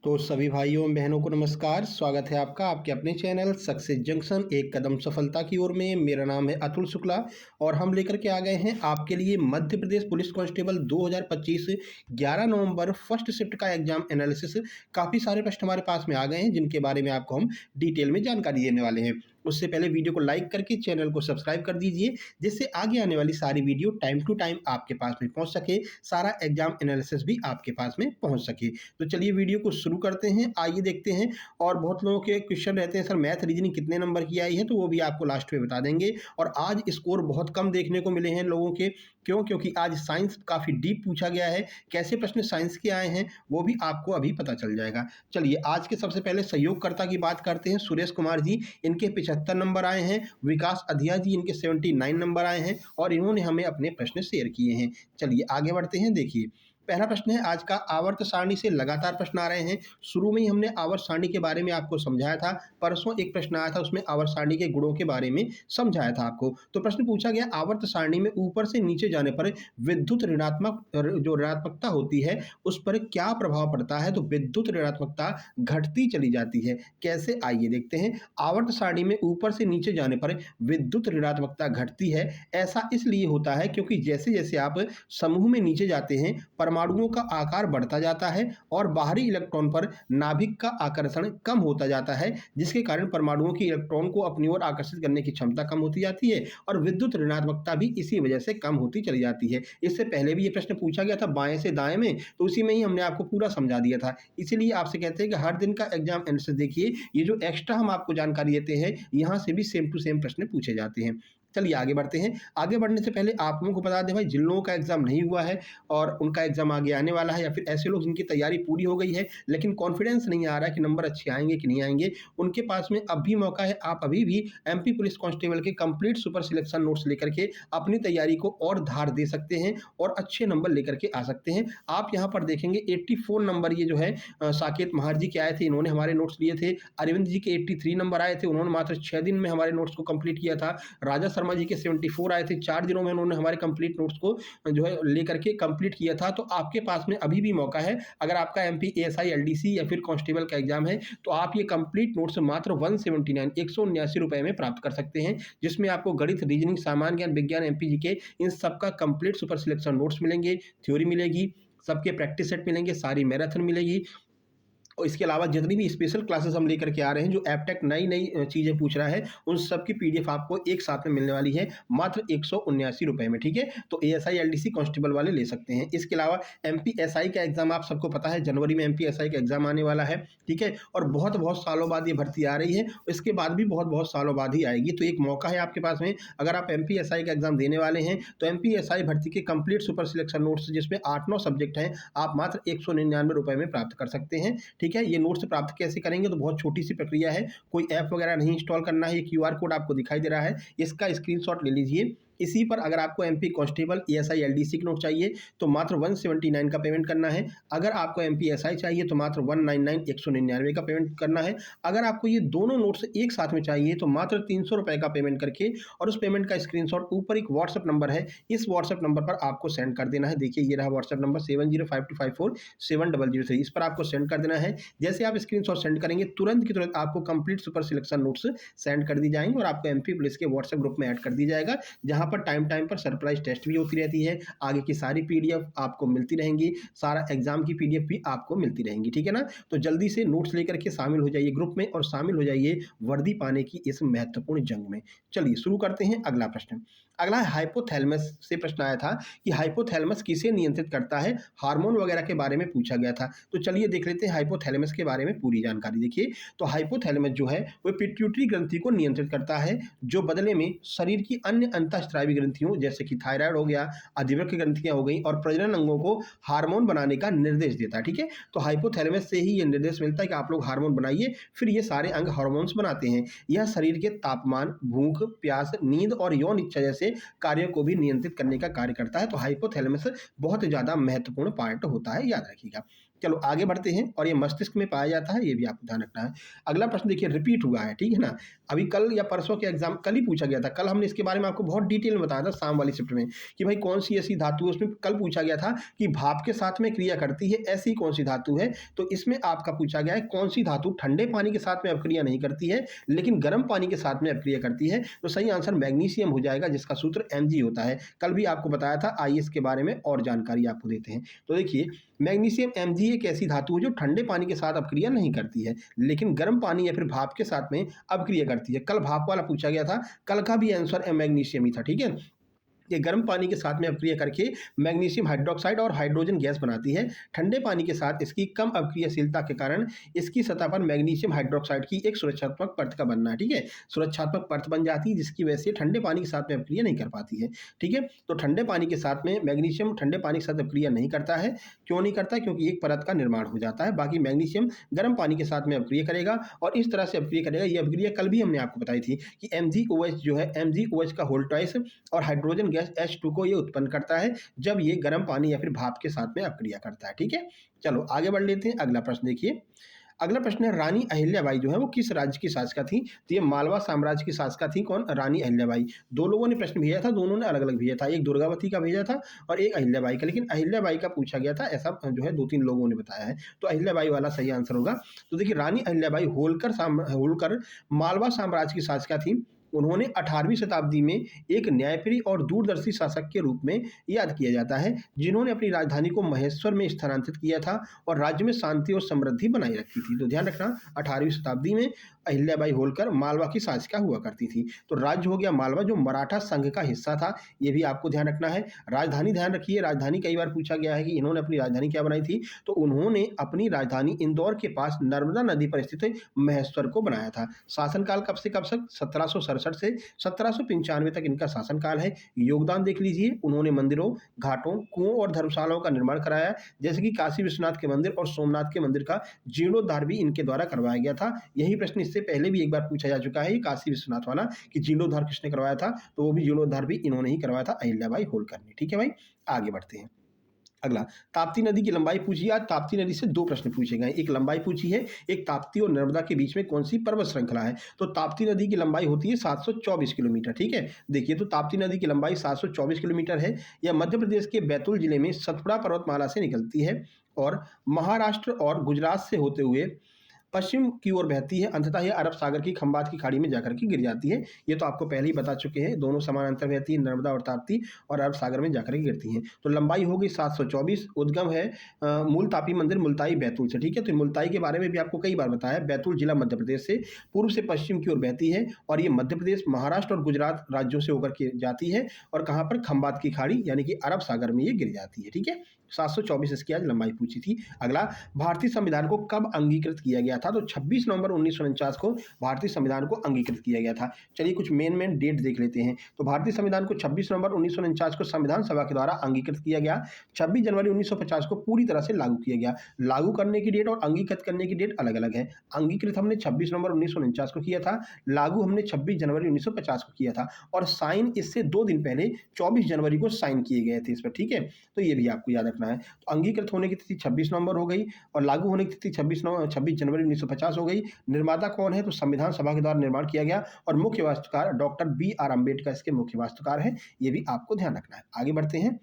तो सभी भाइयों एवं बहनों को नमस्कार। स्वागत है आपका आपके अपने चैनल सक्सेस जंक्शन एक कदम सफलता की ओर में। मेरा नाम है अतुल शुक्ला और हम लेकर के आ गए हैं आपके लिए मध्य प्रदेश पुलिस कांस्टेबल 2025 11 नवंबर फर्स्ट शिफ्ट का एग्जाम एनालिसिस। काफ़ी सारे प्रश्न हमारे पास में आ गए हैं जिनके बारे में आपको हम डिटेल में जानकारी देने वाले हैं। उससे पहले वीडियो को लाइक करके चैनल को सब्सक्राइब कर दीजिए जिससे आगे आने वाली सारी वीडियो टाइम टू टाइम आपके पास में पहुंच सके, सारा एग्जाम एनालिसिस भी आपके पास में पहुंच सके। तो चलिए वीडियो को शुरू करते हैं, आइए देखते हैं। और बहुत लोगों के क्वेश्चन रहते हैं, सर मैथ रीजनिंग कितने नंबर की आई है, तो वो भी आपको लास्ट में बता देंगे। और आज स्कोर बहुत कम देखने को मिले हैं लोगों के, क्योंकि आज साइंस काफ़ी डीप पूछा गया है। कैसे प्रश्न साइंस के आए हैं वो भी आपको अभी पता चल जाएगा। चलिए आज के सबसे पहले सहयोगकर्ता की बात करते हैं। सुरेश कुमार जी, इनके 75 नंबर आए हैं। विकास अधिया जी, इनके 79 नंबर आए हैं और इन्होंने हमें अपने प्रश्न शेयर किए हैं। चलिए आगे बढ़ते हैं। देखिए पहला प्रश्न है आज का, आवर्त सारणी से लगातार प्रश्न आ रहे हैं। शुरू में ही हमने आवर्त सारणी के बारे में आपको समझाया था। परसों एक प्रश्न आया था, उसमें आवर्त सारणी के गुणों के बारे में समझाया था आपको। तो प्रश्न पूछा गया, आवर्त सारणी में ऊपर से नीचे जाने पर विद्युत ऋणात्मक जो ऋणात्मकता होती है उस पर क्या प्रभाव पड़ता है। तो विद्युत ऋणात्मकता घटती चली जाती है। कैसे, आइए देखते हैं। आवर्त सारणी में ऊपर से नीचे जाने पर विद्युत ऋणात्मकता घटती है। ऐसा इसलिए होता है क्योंकि जैसे जैसे आप समूह में नीचे जाते हैं परमाणुओं का आकार बढ़ता जाता है और बाहरी इलेक्ट्रॉन पर नाभिक का आकर्षण कम होता जाता है, जिसके कारण परमाणुओं की इलेक्ट्रॉन को अपनी ओर आकर्षित करने की क्षमता कम होती जाती है और विद्युत ऋणात्मकता भी इसी वजह से कम होती चली जाती है। इससे पहले भी ये प्रश्न पूछा गया था बाएं से दाएं में, तो उसी में ही हमने आपको पूरा समझा दिया था। इसीलिए आपसे कहते हैं कि हर दिन का एग्जाम एनालिसिस देखिए, ये जो एक्स्ट्रा हम आपको जानकारी देते हैं यहाँ से भी सेम टू सेम प्रश्न पूछे जाते हैं। चलिए आगे बढ़ते हैं। आगे बढ़ने से पहले आप लोगों को बता दें भाई, जिन लोगों का एग्जाम नहीं हुआ है और उनका एग्जाम आगे आने वाला है, या फिर ऐसे लोग जिनकी तैयारी पूरी हो गई है लेकिन कॉन्फिडेंस नहीं आ रहा है कि नंबर अच्छे आएंगे कि नहीं आएंगे, उनके पास में अब भी मौका है। आप अभी भी एमपी पुलिस कांस्टेबल के कंप्लीट सुपर सिलेक्शन नोट्स लेकर के अपनी तैयारी को और धार दे सकते हैं और अच्छे नंबर लेकर के आ सकते हैं। आप यहाँ पर देखेंगे 84 नंबर ये जो है साकेत महार जी के आए थे, इन्होंने हमारे नोट्स लिए थे। अरविंद जी के 83 नंबर आए थे, उन्होंने मात्र 6 दिन में हमारे नोट्स को कंप्लीट किया था। राजा शर्मा जी के 74 आए थे, 4 दिनों में उन्होंने हमारे कंप्लीट नोट्स को जो है लेकर के कंप्लीट किया था। तो आपके पास में अभी भी मौका है। अगर आपका एमपी एएसआई एलडीसी या फिर कांस्टेबल का एग्जाम है तो आप ये कंप्लीट नोट्स मात्र 179 रुपए में प्राप्त कर सकते हैं, जिसमें आपको गणित, रीजनिंग, सामान्य ज्ञान, विज्ञान, एमपी के इन सबका कंप्लीट सुपर सिलेक्शन नोट्स मिलेंगे, थ्योरी मिलेगी, सबके प्रैक्टिस सेट मिलेंगे, सारी मैराथन मिलेगी। और इसके अलावा जितनी भी स्पेशल क्लासेस हम लेकर के आ रहे हैं, जो एपटेक नई नई चीज़ें पूछ रहा है, उन सब की पीडीएफ आपको एक साथ में मिलने वाली है मात्र 179 रुपए में। ठीक है, तो एएसआई एलडीसी कांस्टेबल वाले ले सकते हैं। इसके अलावा एमपीएसआई का एग्जाम आप सबको पता है, जनवरी में एमपीएसआई का एग्जाम आने वाला है। ठीक है, और बहुत बहुत सालों बाद ये भर्ती आ रही है, इसके बाद भी बहुत बहुत सालों बाद ही आएगी। तो एक मौका है आपके पास में, अगर आप एमपीएसआई का एग्जाम देने वाले हैं तो एमपीएसआई भर्ती के कंप्लीट सुपर सिलेक्शन नोट्स, जिसमें 8-9 सब्जेक्ट हैं, आप मात्र 199 रुपए में प्राप्त कर सकते हैं। ठीक है, ये नोट्स प्राप्त कैसे करेंगे, तो बहुत छोटी सी प्रक्रिया है, कोई ऐप वगैरह नहीं इंस्टॉल करना है। ये क्यूआर कोड आपको दिखाई दे रहा है, इसका स्क्रीनशॉट ले लीजिए। इसी पर अगर आपको एमपी कांस्टेबल एएसआई एलडीसी के नोट चाहिए तो मात्र 179 का पेमेंट करना है। अगर आपको एमपी एसआई चाहिए तो मात्र 199 का पेमेंट करना है। अगर आपको ये दोनों नोट्स एक साथ में चाहिए तो मात्र 300 रुपए का पेमेंट करके और उस पेमेंट का स्क्रीनशॉट ऊपर एक व्हाट्सएप नंबर है, इस व्हाट्सएप नंबर पर आपको सेंड कर देना है। देखिए ये रहा व्हाट्सएप नंबर 7052547003, इस पर आपको सेंड कर देना है। जैसे आप स्क्रीनशॉट सेंड करेंगे तुरंत की तुरंत आपको complete super selection notes send कर दी जाएंगे और आपको एमपी पुलिस के व्हाट्सएप ग्रुप में ऐड कर दी जाएगा, जहां पर टाइम टाइम पर सरप्राइज टेस्ट भी होती रहती है। आगे की सारी पीडीएफ आपको मिलती रहेंगी, सारा एग्जाम की पीडीएफ भी आपको मिलती रहेंगी। ठीक है ना, तो जल्दी से नोट्स लेकर के शामिल हो जाइए ग्रुप में और शामिल हो जाइए वर्दी पाने की इस महत्वपूर्ण जंग में। चलिए शुरू करते हैं अगला प्रश्न। अगला हाइपोथैलेमस से प्रश्न आया था कि हाइपोथैलेमस किसे नियंत्रित करता है, हार्मोन वगैरह के बारे में पूछा गया था। तो चलिए देख लेते हैं हाइपोथैलेमस के बारे में पूरी जानकारी। देखिए तो हाइपोथैलेमस जो है वो पिट्यूटरी ग्रंथि को नियंत्रित करता है, जो बदले में शरीर की अन्य अंतःस्रावी ग्रंथियों जैसे कि थायराइड हो गया, अधिवृक्क ग्रंथियां हो गई और प्रजनन अंगों को हार्मोन बनाने का निर्देश देता है। ठीक है, तो हाइपोथैलेमस से ही ये निर्देश मिलता है कि आप लोग हार्मोन बनाइए, फिर ये सारे अंग हार्मोन्स बनाते हैं। यह शरीर के तापमान, भूख, प्यास, नींद और यौन इच्छा जैसे कार्यों को भी नियंत्रित करने का कार्य करता है। तो हाइपोथैलेमस बहुत ज्यादा महत्वपूर्ण पार्ट होता है, याद रखिएगा। चलो आगे बढ़ते हैं। और ये मस्तिष्क में पाया जाता है, ये भी आपको ध्यान रखना है। अगला प्रश्न देखिए रिपीट हुआ है, ठीक है ना। अभी कल या परसों के एग्जाम कल ही पूछा गया था, कल हमने इसके बारे में आपको बहुत डिटेल में बताया था शाम वाली शिफ्ट में कि भाई कौन सी ऐसी धातु है। उसमें कल पूछा गया था कि भाप के साथ में क्रिया करती है ऐसी कौन सी धातु है। तो इसमें आपका पूछा गया है कौन सी धातु ठंडे पानी के साथ में अपक्रिया नहीं करती है लेकिन गर्म पानी के साथ में अपक्रिया करती है। तो सही आंसर मैग्नीशियम हो जाएगा, जिसका सूत्र Mg होता है। कल भी आपको बताया था, आइए इसके बारे में और जानकारी आपको देते हैं। तो देखिए मैग्नीशियम Mg एक ऐसी धातु है जो ठंडे पानी के साथ अपक्रिया नहीं करती है लेकिन गर्म पानी या फिर भाप के साथ में अपक्रिया करती है। कल भाप वाला पूछा गया था, कल का भी आंसर मैग्नीशियम ही था, ठीक है। ये गर्म पानी के साथ में अपक्रिया करके मैग्नीशियम हाइड्रोक्साइड और हाइड्रोजन गैस बनाती है। ठंडे पानी के साथ इसकी कम अपक्रियाशीलता के कारण इसकी सतह पर मैग्नीशियम हाइड्रोक्साइड की एक सुरक्षात्मक परत का बनना है, ठीक है। सुरक्षात्मक परत बन जाती है जिसकी वजह से ठंडे पानी के साथ में अपक्रिया नहीं कर पाती है, ठीक है। तो ठंडे पानी के साथ में मैग्नीशियम ठंडे पानी के साथ अपक्रिया नहीं करता है। क्यों नहीं करता? क्योंकि एक परत का निर्माण हो जाता है। बाकी मैग्नीशियम गर्म पानी के साथ में अपक्रिया करेगा और इस तरह से अपक्रिया करेगा। ये अपक्रिया कल भी हमने आपको बताई थी कि MgOH जो है, MgOH का होल ट्वाइस और हाइड्रोजन गैस H2 को ये उत्पन्न करता है जब ये गर्म पानी या फिर भाप के साथ में अपक्रिया करता है, ठीक है। चलो आगे बढ़ लेते हैं। अगला प्रश्न देखिए। अगला प्रश्न है रानी अहिल्याबाई जो है वो किस राज्य की शासका थी? तो ये मालवा साम्राज्य की शासका थी। कौन? रानी अहिल्याबाई। दो लोगों ने प्रश्न भेजा था, दोनों ने अलग अलग भेजा था। एक दुर्गावती का भेजा था और एक अहिल्याबाई का, लेकिन अहिल्याबाई का पूछा गया था, ऐसा जो है 2-3 लोगों ने बताया है। तो अहिल्याबाई वाला सही आंसर होगा। तो देखिए रानी अहिल्याबाई होलकर मालवा साम्राज्य की शासका थी। उन्होंने 18वीं शताब्दी में एक न्यायप्रिय और दूरदर्शी शासक के रूप में याद किया जाता है, जिन्होंने अपनी राजधानी को महेश्वर में स्थानांतरित किया था और राज्य में शांति और समृद्धि बनाई रखी थी। तो ध्यान रखना 18वीं शताब्दी में अहिल्याबाई होलकर मालवा की शासिका हुआ करती थी। तो राज्य हो गया मालवा जो मराठा संघ का हिस्सा था, ये भी आपको ध्यान रखना है। राजधानी ध्यान रखिए, राजधानी कई बार पूछा गया है कि इन्होंने अपनी राजधानी क्या बनाई थी। तो उन्होंने अपनी राजधानी इंदौर के पास नर्मदा नदी पर स्थित महेश्वर को बनाया था। शासनकाल कब से कब तक? 1767 से 1795 तक इनका शासनकाल है। योगदान देख लीजिए, उन्होंने मंदिरों, घाटों, कुओं और धर्मशालाओं का निर्माण कराया, जैसे कि काशी विश्वनाथ के मंदिर और सोमनाथ के मंदिर का जीर्णोद्धार भी इनके द्वारा करवाया गया था। यही प्रश्न इससे पहले भी एक बार पूछा जा चुका है, काशी विश्वनाथ वाला, कि जीर्णोद्धार किसने करवाया था। तो वो भी जीर्णोद्धार भी इन्होंने ही करवाया था, अहिल्याबाई होलकर ने, ठीक है भाई। आगे बढ़ते हैं। अगला ताप्ती नदी की लंबाई पूछी। आज ताप्ती नदी से 2 प्रश्न पूछे गए, एक लंबाई पूछी है, एक ताप्ती और नर्मदा के बीच में कौन सी पर्वत श्रृंखला है। तो ताप्ती नदी की लंबाई होती है 724 किलोमीटर, ठीक है। देखिए तो ताप्ती नदी की लंबाई 724 किलोमीटर है। यह मध्य प्रदेश के बैतूल जिले में सतपुड़ा पर्वतमाला से निकलती है और महाराष्ट्र और गुजरात से होते हुए पश्चिम की ओर बहती है। अंततः यह अरब सागर की खंबात की खाड़ी में जाकर के गिर जाती है। ये तो आपको पहले ही बता चुके हैं, दोनों समानांतर बहती है, नर्मदा और ताप्ती, और अरब सागर में जाकर के गिरती हैं। तो लंबाई होगी 724। उद्गम है मूल तापी मंदिर मुल्ताई बैतूल से, ठीक है। तो मुल्ताई के बारे में भी आपको कई बार बताया। बैतूल जिला मध्य प्रदेश से पूर्व से पश्चिम की ओर बहती है और ये मध्य प्रदेश, महाराष्ट्र और गुजरात राज्यों से होकर के जाती है और कहाँ पर? खंबात की खाड़ी यानी कि अरब सागर में ये गिर जाती है, ठीक है। 724 इसकी आज लंबाई पूछी थी। अगला, भारतीय संविधान को कब अंगीकृत किया गया था? तो 26 नवंबर 1949 को भारतीय संविधान को अंगीकृत किया गया था। चलिए कुछ मेन डेट देख लेते हैं। तो भारतीय संविधान को 26 नवंबर 1949 को संविधान सभा के द्वारा अंगीकृत किया गया। 26 जनवरी 1950 को पूरी तरह से लागू किया गया। लागू करने की डेट और अंगीकृत करने की डेट अलग अलग है। अंगीकृत हमने 26 नवंबर 1949 को किया था, लागू हमने 26 जनवरी 1950 को किया था और साइन इससे 2 दिन पहले 24 जनवरी को साइन किए गए थे इस पर, ठीक है। तो ये भी आपको याद रखना है। तो अंगीकृत होने की तिथि 26 नवंबर हो गई और लागू होने की तिथि 26 जनवरी 1950 हो गई। निर्माता कौन है? तो संविधान सभा के द्वारा निर्माण किया गया और मुख्य वास्तुकार डॉक्टर BR अम्बेडकर इसके मुख्य वास्तुकार हैं। ये भी आपको ध्यान रखना है। आगे बढ़ते हैं।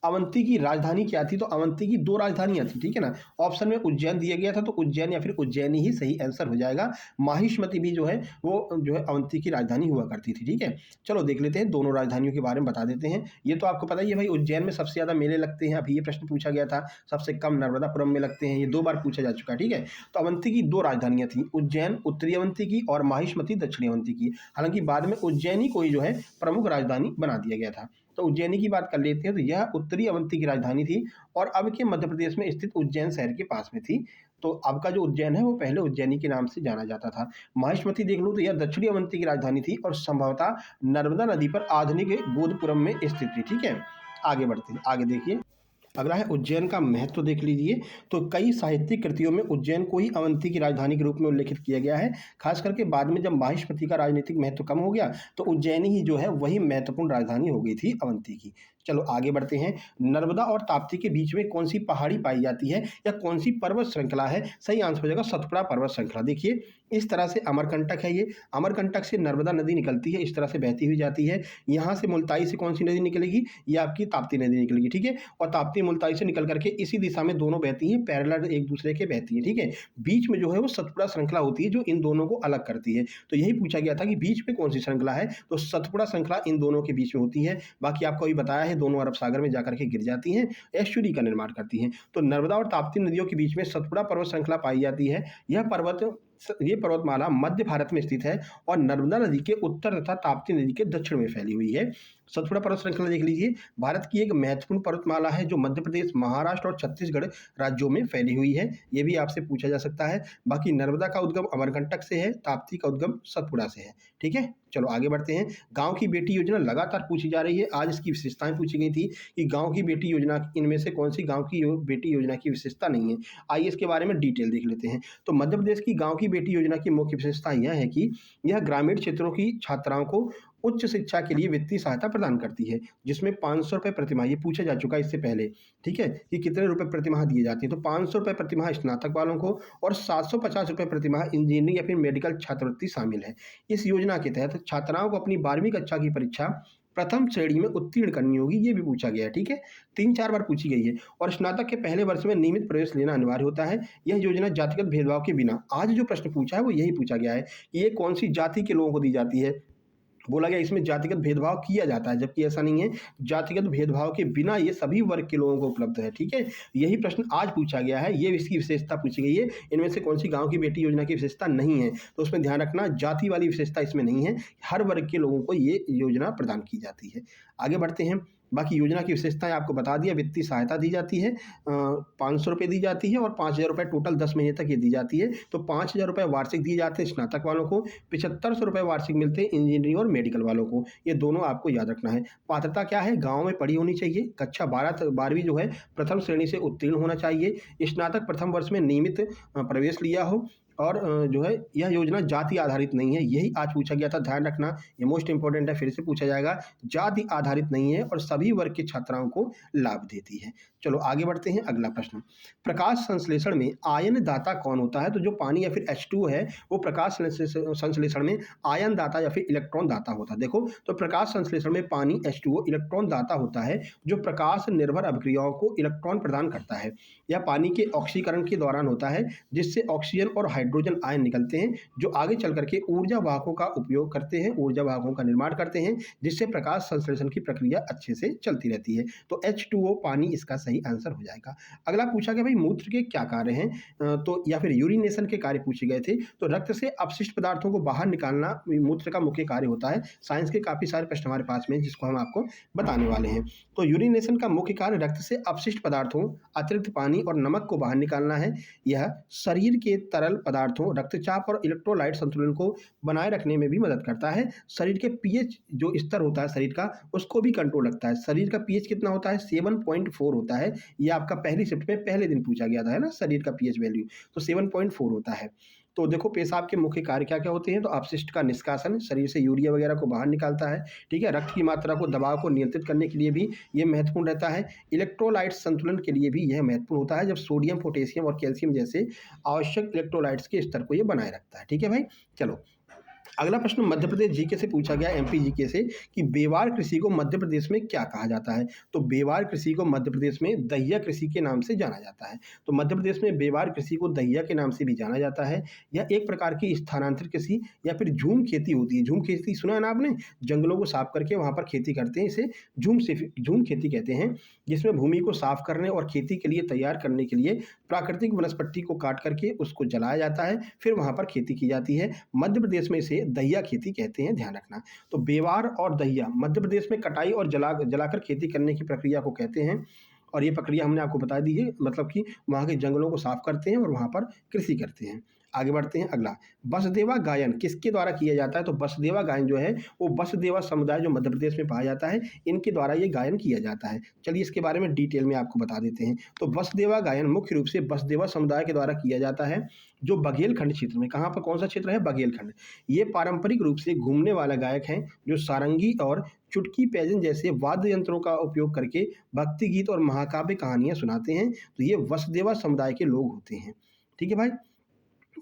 अवंती की राजधानी क्या थी? तो अवंती की 2 राजधानियां थी, ठीक है ना। ऑप्शन में उज्जैन दिया गया था, तो उज्जैन या फिर उज्जैनी ही सही आंसर हो जाएगा। माहिष्मती भी जो है वो जो है अवंती की राजधानी हुआ करती थी, ठीक है। चलो देख लेते हैं, दोनों राजधानियों के बारे में बता देते हैं। ये तो आपको पता ही है भाई, उज्जैन में सबसे ज्यादा मेले लगते हैं। अभी ये प्रश्न पूछा गया था, सबसे कम नर्मदापुरम में लगते हैं। ये 2 बार पूछा जा चुका है, ठीक है। तो अवंती की 2 राजधानियां थी, उज्जैन उत्तरी अवंती की और माहिष्मती दक्षिणी अवंती की। हालांकि बाद में उज्जैनी को ही जो है प्रमुख राजधानी बना दिया गया था। तो उज्जैनी की बात कर लेते हैं। तो यह उत्तरी अवंती की राजधानी थी और अब के मध्य प्रदेश में स्थित उज्जैन शहर के पास में थी। तो अब का जो उज्जैन है वो पहले उज्जैनी के नाम से जाना जाता था। माहिष्मती देख लो तो यह दक्षिणी अवंती की राजधानी थी और संभवतः नर्मदा नदी पर आधुनिक गोदपुरम में स्थित थी, ठीक है। आगे बढ़ते हैं, आगे देखिए। अगला है उज्जैन का महत्व देख लीजिए। तो कई साहित्यिक कृतियों में उज्जैन को ही अवंती की राजधानी के रूप में उल्लेखित किया गया है। खास करके बाद में जब माहिष्मती का राजनीतिक महत्व कम हो गया तो उज्जैनी ही जो है वही महत्वपूर्ण राजधानी हो गई थी अवंती की। चलो आगे बढ़ते हैं। नर्मदा और ताप्ती के बीच में कौन सी पहाड़ी पाई जाती है या कौन सी पर्वत श्रृंखला है? सही आंसर हो जाएगा सतपुड़ा पर्वत श्रृंखला। देखिए इस तरह से अमरकंटक है, ये अमरकंटक से नर्मदा नदी निकलती है, इस तरह से बहती हुई जाती है। यहाँ से मुल्ताई से कौन सी नदी निकलेगी? ये आपकी ताप्ती नदी निकलेगी, ठीक है। और ताप्ती मुल्ताई से निकल करके इसी दिशा में दोनों बहती हैं, पैरेलल एक दूसरे के बहती हैं, ठीक है। बीच में जो है वो सतपुड़ा श्रृंखला होती है जो इन दोनों को अलग करती है। तो यही पूछा गया था कि बीच में कौन सी श्रृंखला है, तो सतपुड़ा श्रृंखला इन दोनों के बीच में होती है। बाकी आपको अभी बताया है दोनों अरब सागर में जाकर के गिर जाती हैं, एस्चुरी का निर्माण करती हैं। तो नर्मदा और ताप्ती नदियों के बीच में सतपुड़ा पर्वत श्रृंखला पाई जाती है। ये पर्वतमाला मध्य भारत में स्थित है और नर्मदा नदी के उत्तर तथा ताप्ती नदी के दक्षिण में फैली हुई है। सतपुड़ा पर्वत श्रृंखला देख लीजिए, भारत की एक महत्वपूर्ण पर्वतमाला है जो मध्य प्रदेश, महाराष्ट्र और छत्तीसगढ़ राज्यों में फैली हुई है। ये भी आपसे पूछा जा सकता है। बाकी नर्मदा का उद्गम अमरकंटक से है, ताप्ती का उद्गम सतपुड़ा से है, ठीक है। चलो आगे बढ़ते हैं। गांव की बेटी योजना लगातार पूछी जा रही है। आज इसकी विशेषताएं पूछी गई थी कि गांव की बेटी योजना इनमें से कौन सी गांव की बेटी योजना की विशेषता नहीं है। आइए इसके बारे में डिटेल देख लेते हैं। तो मध्य प्रदेश की गांव की बेटी योजना की मुख्य विशेषता यह है कि यह ग्रामीण क्षेत्रों की छात्राओं को उच्च शिक्षा के लिए वित्तीय सहायता प्रदान करती है, जिसमें 500 रुपये प्रतिमाह, ये पूछा जा चुका है इससे पहले, ठीक है, कि कितने रुपए प्रतिमाह दिए जाते हैं। तो 500 रुपये प्रतिमाह स्नातक वालों को और 750 रुपये प्रतिमाह इंजीनियरिंग या फिर मेडिकल छात्रवृत्ति शामिल है। इस योजना के तहत छात्राओं को अपनी 12वीं कक्षा की परीक्षा प्रथम श्रेणी में उत्तीर्ण करनी होगी, ये भी पूछा गया है, ठीक है। 3-4 बार पूछी गई है। और स्नातक के पहले वर्ष में नियमित प्रवेश लेना अनिवार्य होता है। यह योजना जातिगत भेदभाव के बिना, आज जो प्रश्न पूछा है वो यही पूछा गया है कि ये कौन सी जाति के लोगों को दी जाती है। बोला गया इसमें जातिगत भेदभाव किया जाता है, जबकि ऐसा नहीं है। जातिगत भेदभाव के बिना ये सभी वर्ग के लोगों को उपलब्ध है, ठीक है। यही प्रश्न आज पूछा गया है, ये इसकी विशेषता पूछी गई है। इनमें से कौन सी गांव की बेटी योजना की विशेषता नहीं है, तो उसमें ध्यान रखना जाति वाली विशेषता इसमें नहीं है। हर वर्ग के लोगों को ये योजना प्रदान की जाती है। आगे बढ़ते हैं। बाकी योजना की विशेषताएं आपको बता दिया। वित्तीय सहायता दी जाती है, 500 रुपये दी जाती है और 5000 रुपये टोटल 10 महीने तक ये दी जाती है। तो 5000 रुपये वार्षिक दिए जाते हैं स्नातक वालों को, 7500 रुपये वार्षिक मिलते हैं इंजीनियरिंग और मेडिकल वालों को। ये दोनों आपको याद रखना है। पात्रता क्या है? गाँव में पढ़ी होनी चाहिए, कक्षा 12वीं जो है प्रथम श्रेणी से उत्तीर्ण होना चाहिए, स्नातक प्रथम वर्ष में नियमित प्रवेश लिया हो, और जो है यह योजना जाति आधारित नहीं है। यही आज पूछा गया था, ध्यान रखना, ये मोस्ट इंपॉर्टेंट है, फिर से पूछा जाएगा। जाति आधारित नहीं है और सभी वर्ग के छात्राओं को लाभ देती है। चलो आगे बढ़ते हैं। अगला प्रश्न, प्रकाश संश्लेषण में आयन दाता कौन होता है? तो जो पानी या फिर H2 है वो प्रकाश संश्लेषण में आयन दाता या फिर इलेक्ट्रॉन दाता होता है। देखो, तो प्रकाश संश्लेषण में पानी H2O इलेक्ट्रॉन दाता होता है जो प्रकाश निर्भर अभिक्रियाओं को इलेक्ट्रॉन प्रदान करता है। यह पानी के ऑक्सीकरण के दौरान होता है, जिससे ऑक्सीजन और हाइड्रोजन आयन निकलते हैं जो आगे चल करके ऊर्जा वाहकों का उपयोग करते हैं, ऊर्जा वाहकों का निर्माण करते हैं, जिससे प्रकाश संश्लेषण की प्रक्रिया अच्छे से चलती रहती है। तो H2O पानी इसका सही आंसर हो जाएगा। अगला पूछा गया भाई मूत्र के क्या कार्य हैं, तो या फिर यूरिनेशन के कार्य पूछे गए थे। तो रक्त से अपशिष्ट पदार्थों को बाहर निकालना मूत्र का मुख्य कार्य होता है। साइंस के काफी सारे प्रश्न हमारे पास में जिसको हम आपको बताने वाले हैं। तो यूरिनेशन का मुख्य कार्य रक्त से अपशिष्ट पदार्थों, अतिरिक्त पानी और नमक को बाहर निकालना है। यह शरीर के तरल पदार्थों, रक्तचाप और इलेक्ट्रोलाइट संतुलन को बनाए रखने में भी मदद करता है। शरीर के पीएच जो स्तर होता है शरीर का, उसको भी कंट्रोल रखता है। शरीर का पीएच कितना होता है? 7.4 होता है। ये आपका पहली शिफ्ट में पहले दिन पूछा गया था, है ना, शरीर का पीएच वैल्यू, तो 7.4 होता है। तो देखो पेशाब के मुख्य कार्य क्या क्या होते हैं, तो अपशिष्ट का निष्कासन, शरीर से यूरिया वगैरह को बाहर निकालता है, ठीक है। रक्त की मात्रा को, दबाव को नियंत्रित करने के लिए भी ये महत्वपूर्ण रहता है। इलेक्ट्रोलाइट संतुलन के लिए भी यह महत्वपूर्ण होता है, जब सोडियम, पोटेशियम और कैल्शियम जैसे आवश्यक इलेक्ट्रोलाइट्स के स्तर को ये बनाए रखता है, ठीक है भाई। चलो अगला प्रश्न मध्य प्रदेश जीके से पूछा गया, एमपी जीके से, कि बेवार कृषि को मध्य प्रदेश में क्या कहा जाता है? तो बेवार कृषि को मध्य प्रदेश में दहिया कृषि के नाम से जाना जाता है। तो मध्य प्रदेश में बेवार कृषि को दहिया के नाम से भी जाना जाता है। यह एक प्रकार की स्थानांतरित कृषि या फिर झूम खेती होती है। झूम खेती सुना है ना आपने? जंगलों को साफ करके वहाँ पर खेती करते हैं, इसे झूम खेती कहते हैं, जिसमें भूमि को साफ करने और खेती के लिए तैयार करने के लिए प्राकृतिक वनस्पति को काट करके उसको जलाया जाता है, फिर वहाँ पर खेती की जाती है। मध्य प्रदेश में इसे दहिया खेती कहते हैं, ध्यान रखना। तो बेवार और दहिया मध्य प्रदेश में कटाई और जलाकर खेती करने की प्रक्रिया को कहते हैं। और ये प्रक्रिया हमने आपको बता दी है, मतलब कि वहाँ के जंगलों को साफ करते हैं और वहाँ पर कृषि करते हैं। आगे बढ़ते हैं अगला, बसदेवा गायन किसके द्वारा किया जाता है? तो बसदेवा गायन जो है वो बसदेवा समुदाय जो मध्य प्रदेश में पाया जाता है, इनके द्वारा ये गायन किया जाता है। चलिए इसके बारे में डिटेल में आपको बता देते हैं। तो बसदेवा गायन मुख्य रूप से बसदेवा समुदाय के द्वारा किया जाता है, जो बघेलखंड क्षेत्र में, कहाँ पर, कौन सा क्षेत्र है? बघेलखंड। ये पारंपरिक रूप से घूमने वाला गायक है जो सारंगी और चुटकी पैजन जैसे वाद्य यंत्रों का उपयोग करके भक्ति गीत और महाकाव्य कहानियां सुनाते हैं। तो ये वसुदेवा समुदाय के लोग होते हैं। ठीक है भाई।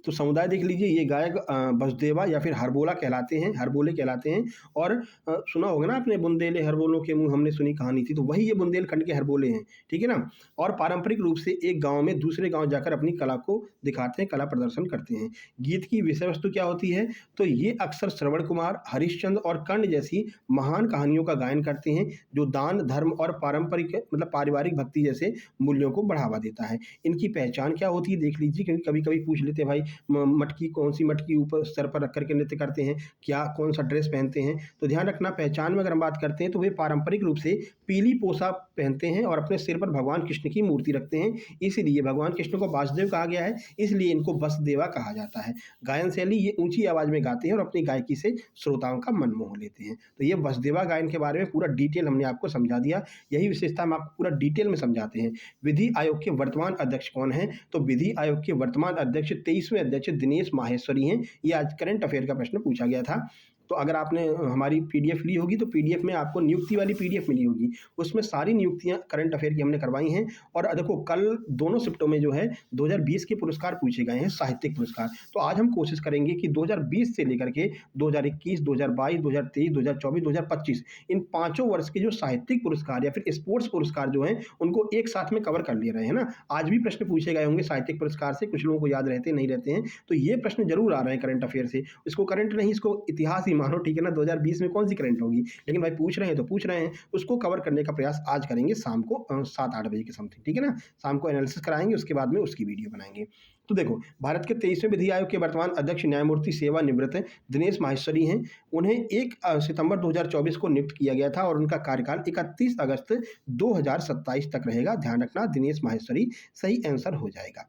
तो समुदाय देख लीजिए, ये गायक बसदेवा या फिर हरबोला कहलाते हैं, हरबोले कहलाते हैं। और सुना होगा ना आपने, बुंदेले हरबोलों के मुंह हमने सुनी कहानी थी, तो वही ये बुंदेलखंड के हरबोले हैं। ठीक है ना। और पारंपरिक रूप से एक गांव में दूसरे गांव जाकर अपनी कला को दिखाते हैं, कला प्रदर्शन करते हैं। गीत की विषय वस्तु क्या होती है? तो ये अक्सर श्रवण कुमार, हरिश्चंद्र और कर्ण जैसी महान कहानियों का गायन करते हैं, जो दान, धर्म और पारंपरिक मतलब पारिवारिक भक्ति जैसे मूल्यों को बढ़ावा देता है। इनकी पहचान क्या होती है देख लीजिए, क्योंकि कभी कभी पूछ लेते हैं भाई मटकी, कौन सी मटकी ऊपर सर पर रख करके नृत्य करते हैं, क्या कौन सा ड्रेस पहनते हैं? तो ध्यान रखना, पहचान में अगर हम बात करते हैं तो वे पारंपरिक रूप से पीली पोशाक पहनते हैं और अपने सिर पर भगवान कृष्ण की मूर्ति रखते हैं। इसीलिए भगवान कृष्ण को वासुदेव कहा गया है, इसलिए इनको बसदेवा कहा जाता है। गायन शैली, ये ऊंची आवाज में गाते हैं और अपनी गायकी से श्रोताओं का मन मोह लेते हैं। तो ये बसदेवा गायन के बारे में पूरा डिटेल हमने आपको समझा दिया। यही विशेषता हम आपको पूरा डिटेल में समझाते हैं। विधि आयोग के वर्तमान अध्यक्ष कौन है? तो विधि आयोग के वर्तमान अध्यक्ष 23वें अध्यक्ष दिनेश माहेश्वरी हैं। ये आज करंट अफेयर का प्रश्न पूछा गया था। तो अगर आपने हमारी पीडीएफ ली होगी तो पीडीएफ में आपको नियुक्ति वाली पीडीएफ मिली होगी, उसमें सारी नियुक्तियां करंट अफेयर की हमने करवाई हैं। और देखो, कल दोनों शिफ्टों में जो है 2020 के पुरस्कार पूछे गए हैं, साहित्यिक पुरस्कार। तो आज हम कोशिश करेंगे कि 2020 से लेकर के 2021, 2022, 2023, 2024, 2025 इन 5 वर्ष के जो साहित्यिक पुरस्कार या फिर स्पोर्ट्स पुरस्कार जो हैं उनको एक साथ में कवर कर ले रहे हैं ना। आज भी प्रश्न पूछे गए होंगे साहित्यिक पुरस्कार से, कुछ लोगों को याद रहते नहीं रहते हैं, तो ये प्रश्न जरूर आ रहे हैं करंट अफेयर से। इसको करंट नहीं, इसको इतिहास ही मानो, ठीक है ना। 2020 में कौन सी करंट होगी, लेकिन भाई पूछ रहे हैं तो पूछ रहे हैं, उसको कवर करने का प्रयास आज करेंगे शाम को 7-8 बजे के समथिंग, ठीक है ना। शाम को एनालिसिस कराएंगे, उसके बाद में उसकी वीडियो बनाएंगे। तो देखो, भारत के 23वें विधि आयोग के वर्तमान अध्यक्ष न्यायमूर्ति सेवानिवृत्त दिनेश माहेश्वरी हैं। उन्हें 1 सितंबर 2024 को नियुक्त किया गया था और उनका कार्यकाल 31 अगस्त 2027 तक रहेगा। ध्यान रखना, दिनेश माहेश्वरी सही आंसर हो जाएगा।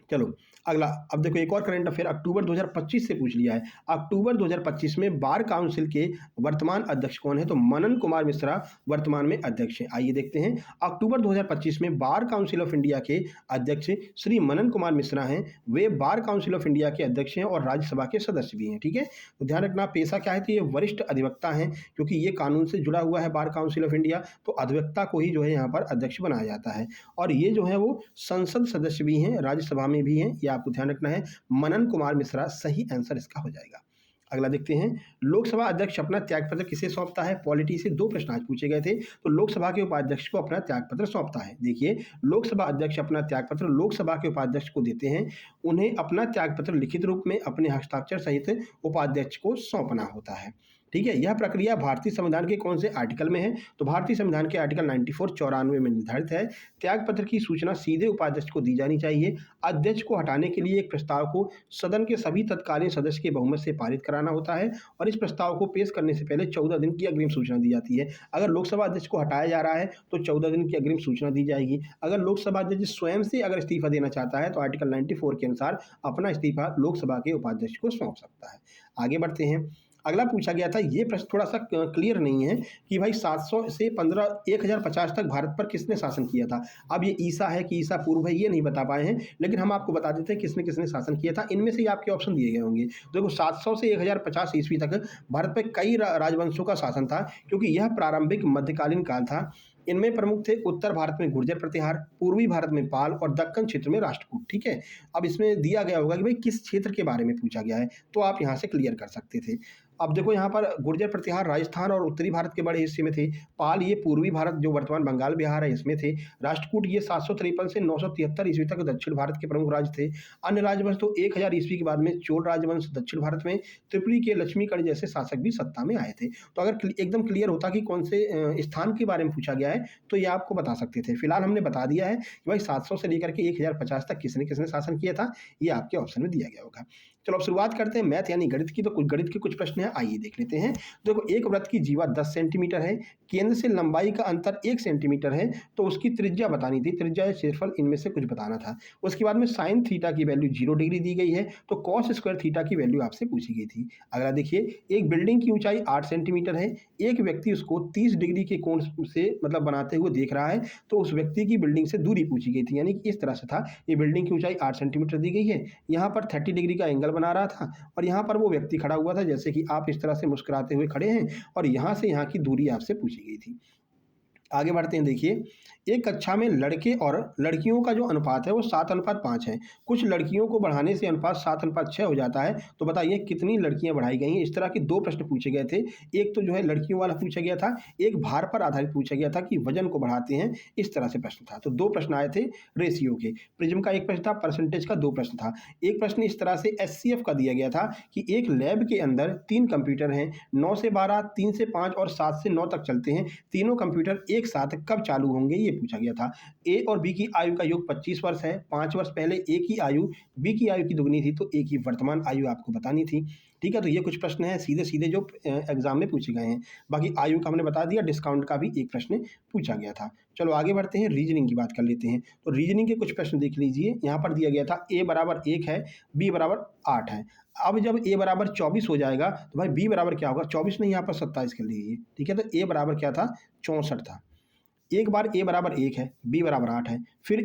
चलो अगला, अब देखो एक और करंट अफेयर अक्टूबर 2025 से पूछ लिया है। अक्टूबर 2025 में बार काउंसिल के वर्तमान अध्यक्ष कौन है? तो मनन कुमार मिश्रा वर्तमान में अध्यक्ष हैं। आइए देखते हैं, अक्टूबर 2025 में बार काउंसिल ऑफ इंडिया के अध्यक्ष श्री मनन कुमार मिश्रा हैं। वे बार काउंसिल ऑफ इंडिया के अध्यक्ष हैं और राज्यसभा के सदस्य भी हैं। ठीक है, तो ध्यान रखना, पेशा क्या है? तो ये वरिष्ठ अधिवक्ता हैं, क्योंकि ये कानून से जुड़ा हुआ है बार काउंसिल ऑफ इंडिया, तो अधिवक्ता को ही जो है यहाँ पर अध्यक्ष बनाया जाता है। और ये जो है वो संसद सदस्य भी हैं, राज्यसभा में भी हैं, ये आपको ध्यान रखना है। मनन कुमार मिश्रा सही आंसर इसका हो जाएगा। अगला देखते हैं, लोकसभा अध्यक्ष अपना त्यागपत्र किसे सौंपता है? पॉलिटी से 2 प्रश्न आज पूछे गए थे। तो लोकसभा के उपाध्यक्ष को अपना त्यागपत्र सौंपता है। देखिए, लोकसभा अध्यक्ष अपना त्यागपत्र लोकसभा के उपाध्यक्ष को देते हैं। उन्हें अपना त्यागपत्र लिखित रूप में अपने हस्ताक्षर सहित उपाध्यक्ष को सौंपना होता है। ठीक है, यह प्रक्रिया भारतीय संविधान के कौन से आर्टिकल में है? तो भारतीय संविधान के आर्टिकल 94-94 में निर्धारित है। त्यागपत्र की सूचना सीधे उपाध्यक्ष को दी जानी चाहिए। अध्यक्ष को हटाने के लिए एक प्रस्ताव को सदन के सभी तत्कालीन सदस्य के बहुमत से पारित कराना होता है और इस प्रस्ताव को पेश करने से पहले 14 दिन की अग्रिम सूचना दी जाती है। अगर लोकसभा अध्यक्ष को हटाया जा रहा है तो 14 दिन की अग्रिम सूचना दी जाएगी। अगर लोकसभा अध्यक्ष स्वयं से अगर इस्तीफा देना चाहता है तो आर्टिकल 94 के अनुसार अपना इस्तीफा लोकसभा के उपाध्यक्ष को सौंप सकता है। आगे बढ़ते हैं, अगला पूछा गया था, ये प्रश्न थोड़ा सा क्लियर नहीं है कि भाई 700 से 1050 तक भारत पर किसने शासन किया था। अब ये ईसा है कि ईसा पूर्व है, ये नहीं बता पाए हैं, लेकिन हम आपको बता देते हैं किसने किसने शासन किया था। इनमें से आपके ऑप्शन दिए गए होंगे। देखो, 700 से 1050 ईस्वी तक भारत पर कई राजवंशों का शासन था, क्योंकि यह प्रारंभिक मध्यकालीन काल था। इनमें प्रमुख थे उत्तर भारत में गुर्जर प्रतिहार, पूर्वी भारत में पाल और दक्कन क्षेत्र में राष्ट्रकूट। ठीक है, अब इसमें दिया गया होगा कि भाई किस क्षेत्र के बारे में पूछा गया है, तो आप यहाँ से क्लियर कर सकते थे। अब देखो, यहाँ पर गुर्जर प्रतिहार राजस्थान और उत्तरी भारत के बड़े हिस्से में थे। पाल ये पूर्वी भारत जो वर्तमान बंगाल बिहार है इसमें थे। राष्ट्रकूट ये 753 से 973 ईस्वी तक दक्षिण भारत के प्रमुख राज्य थे। अन्य राजवंश तो 1000 ईस्वी के बाद में चोल राजवंश दक्षिण भारत में, त्रिपुरी के लक्ष्मीकर्ण जैसे शासक भी सत्ता में आए थे। तो अगर एकदम क्लियर होता कि कौन से स्थान के बारे में पूछा गया है तो ये आपको बता सकते थे। फिलहाल हमने बता दिया है कि भाई 700 से लेकर के 1050 तक किसने किसने शासन किया था, ये आपके ऑप्शन में दिया गया होगा। चलो अब शुरुआत करते हैं मैथ यानी गणित की। तो कुछ गणित के कुछ प्रश्न हैं, आइए देख लेते हैं। देखो, एक वृत्त की जीवा 10 सेंटीमीटर है, केंद्र से लंबाई का अंतर 1 सेंटीमीटर है, तो उसकी त्रिज्या बतानी थी। त्रिज्या या क्षेत्रफल इनमें से कुछ बताना था। उसके बाद में साइन थीटा की वैल्यू 0 डिग्री दी गई है, तो कॉस स्क्वायर थीटा की वैल्यू आपसे पूछी गई थी। अगला देखिए, एक बिल्डिंग की ऊंचाई 8 सेंटीमीटर है, एक व्यक्ति उसको 30 डिग्री के कोण से मतलब बनाते हुए देख रहा है, तो उस व्यक्ति की बिल्डिंग से दूरी पूछी गई थी। यानी कि इस तरह से था, ये बिल्डिंग की ऊंचाई 8 सेंटीमीटर दी गई है, यहाँ पर 30 डिग्री का एंगल बना रहा था और यहाँ पर वो व्यक्ति खड़ा हुआ था, जैसे कि आप इस तरह से मुस्कुराते हुए खड़े हैं, और यहाँ से यहाँ की दूरी आपसे पूछी गई थी। आगे बढ़ते हैं। देखिए, एक कक्षा में लड़के और लड़कियों का जो अनुपात है वो 7:5 है। कुछ लड़कियों को बढ़ाने से अनुपात 7:6 हो जाता है, तो बताइए कितनी लड़कियां बढ़ाई गई हैं। इस तरह के दो प्रश्न पूछे गए थे। एक तो जो है लड़कियों वाला पूछा गया था, एक भार पर आधारित पूछा गया था कि वजन को बढ़ाते हैं, इस तरह से प्रश्न था। तो दो प्रश्न आए थे रेशियो के। प्रिज्म का एक प्रश्न था, परसेंटेज का दो प्रश्न था। एक प्रश्न इस तरह से एचसीएफ का दिया गया था कि एक लैब के अंदर 3 कंप्यूटर हैं, 9 से 12, 3 से 5 और 7 से 9 तक चलते हैं। तीनों कंप्यूटर एक साथ कब चालू होंगे, ये पूछा गया था। ए और बी की आयु का योग 25 वर्ष है। 5 वर्ष पहले ए की आयु बी की आयु की दुगनी थी, तो ए की वर्तमान आयु आपको बतानी थी। ठीक है, तो ये कुछ प्रश्न हैं सीधे सीधे जो एग्जाम में पूछे गए हैं। बाकी आयु का हमने बता दिया, डिस्काउंट का भी एक प्रश्न पूछा गया था। चलो आगे बढ़ते हैं, रीजनिंग की बात कर लेते हैं। तो रीजनिंग के कुछ प्रश्न देख लीजिए। यहाँ पर दिया गया था ए बराबर 1 है, बी बराबर 8 है। अब जब ए बराबर 24 हो जाएगा तो भाई बी बराबर क्या होगा, 24 नहीं, यहाँ पर 27 कर लीजिए। ठीक है, तो ए बराबर क्या था, 64 था। एक बार ए बराबर 1 है, बी बराबर 8 है, फिर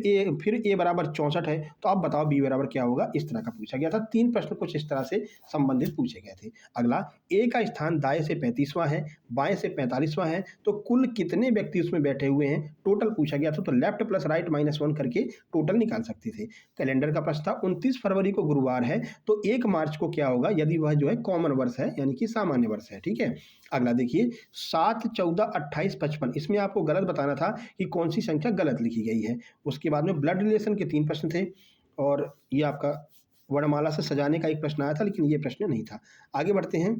ए बराबर 64 है, तो आप बताओ बी बराबर क्या होगा, इस तरह का पूछा गया था। 3 प्रश्न कुछ इस तरह से संबंधित पूछे गए थे। अगला, ए का स्थान दाएं से 35वां है, बाएं से 45वां है, तो कुल कितने व्यक्ति उसमें बैठे हुए हैं, टोटल पूछा गया था। तो लेफ्ट प्लस राइट -1 करके टोटल निकाल सकते थे। कैलेंडर का प्रश्न था, 29 फरवरी को गुरुवार है, तो 1 मार्च को क्या होगा, यदि वह जो है कॉमन वर्ष है यानी कि सामान्य वर्ष है। ठीक है, अगला देखिए, 7, 14, 28, 55, इसमें आपको गलत बताना था कि कौन सी संख्या गलत लिखी गई है। उसके बाद में ब्लड रिलेशन के 3 प्रश्न थे, और ये आपका वर्णमाला से सजाने का एक प्रश्न आया था, लेकिन ये प्रश्न नहीं था। आगे बढ़ते हैं।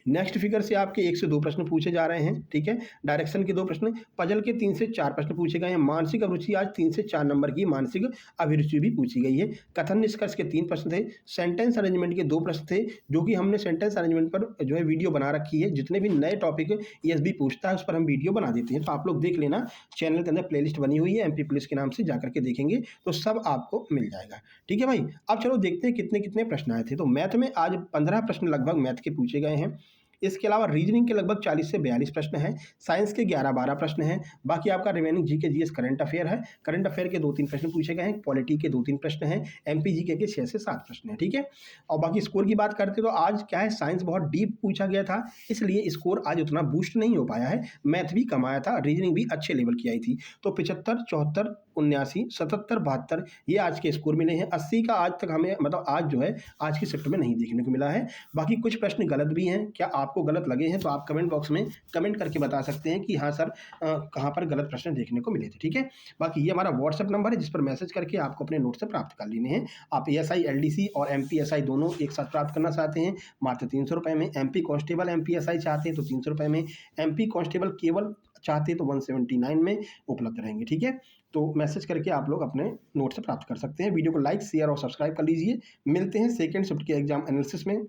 नेक्स्ट फिगर से आपके 1 से 2 प्रश्न पूछे जा रहे हैं। ठीक है, डायरेक्शन के 2 प्रश्न, पजल के 3 से 4 प्रश्न पूछे गए हैं। मानसिक अभिरुचि आज 3 से 4 नंबर की मानसिक अभिरुचि भी पूछी गई है। कथन निष्कर्ष के 3 प्रश्न थे। सेंटेंस अरेंजमेंट के 2 प्रश्न थे, जो कि हमने सेंटेंस अरेंजमेंट पर जो है वीडियो बना रखी है। जितने भी नए टॉपिक ईएसबी पूछता है उस पर हम वीडियो बना देते हैं, तो आप लोग देख लेना। चैनल के अंदर प्लेलिस्ट बनी हुई है, एमपी पुलिस के नाम से, जाकर के देखेंगे तो सब आपको मिल जाएगा। ठीक है भाई, अब चलो देखते हैं कितने कितने प्रश्न आए थे। तो मैथ में आज 15 प्रश्न लगभग मैथ के पूछे गए हैं। इसके अलावा रीजनिंग के लगभग 40 से 42 प्रश्न हैं। साइंस के 11-12 प्रश्न हैं। बाकी आपका remaining GK GS current affair है। करंट अफेयर के 2-3 प्रश्न पूछे गए हैं। पॉलिटी के 2-3 प्रश्न हैं। एमपी जीके के 6 से 7 प्रश्न हैं। ठीक है, और बाकी स्कोर की बात करते तो आज क्या है, साइंस बहुत डीप पूछा गया था, इसलिए स्कोर आज उतना बूस्ट नहीं हो पाया है। मैथ भी कम आया था, रीजनिंग भी अच्छे लेवल की आई थी। तो 75, 74, 79, 77, 72 ये आज के स्कोर मिले हैं। 80 का आज तक हमें मतलब आज जो है आज की शिफ्ट में नहीं देखने को मिला है। बाकी कुछ प्रश्न गलत भी हैं। क्या आपको गलत लगे हैं तो आप कमेंट बॉक्स में कमेंट करके बता सकते हैं कि हाँ सर कहाँ पर गलत प्रश्न देखने को मिले थे। ठीक है, बाकी ये हमारा व्हाट्सएप नंबर है जिस पर मैसेज करके आपको अपने नोट से प्राप्त कर लेने हैं। आप एएसआई एलडीसी और एमपीएसआई दोनों एक साथ प्राप्त करना चाहते हैं मात्र 300 रुपये में। एमपी कांस्टेबल एमपीएसआई चाहते हैं तो 300 रुपये में। एमपी कांस्टेबल केवल चाहते तो 179 में उपलब्ध रहेंगे। ठीक है, तो मैसेज करके आप लोग अपने नोट से प्राप्त कर सकते हैं। वीडियो को लाइक, शेयर और सब्सक्राइब कर लीजिए। मिलते हैं सेकेंड शिफ्ट के एग्जाम एनालिसिस में।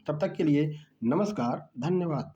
तब तक के लिए नमस्कार, धन्यवाद।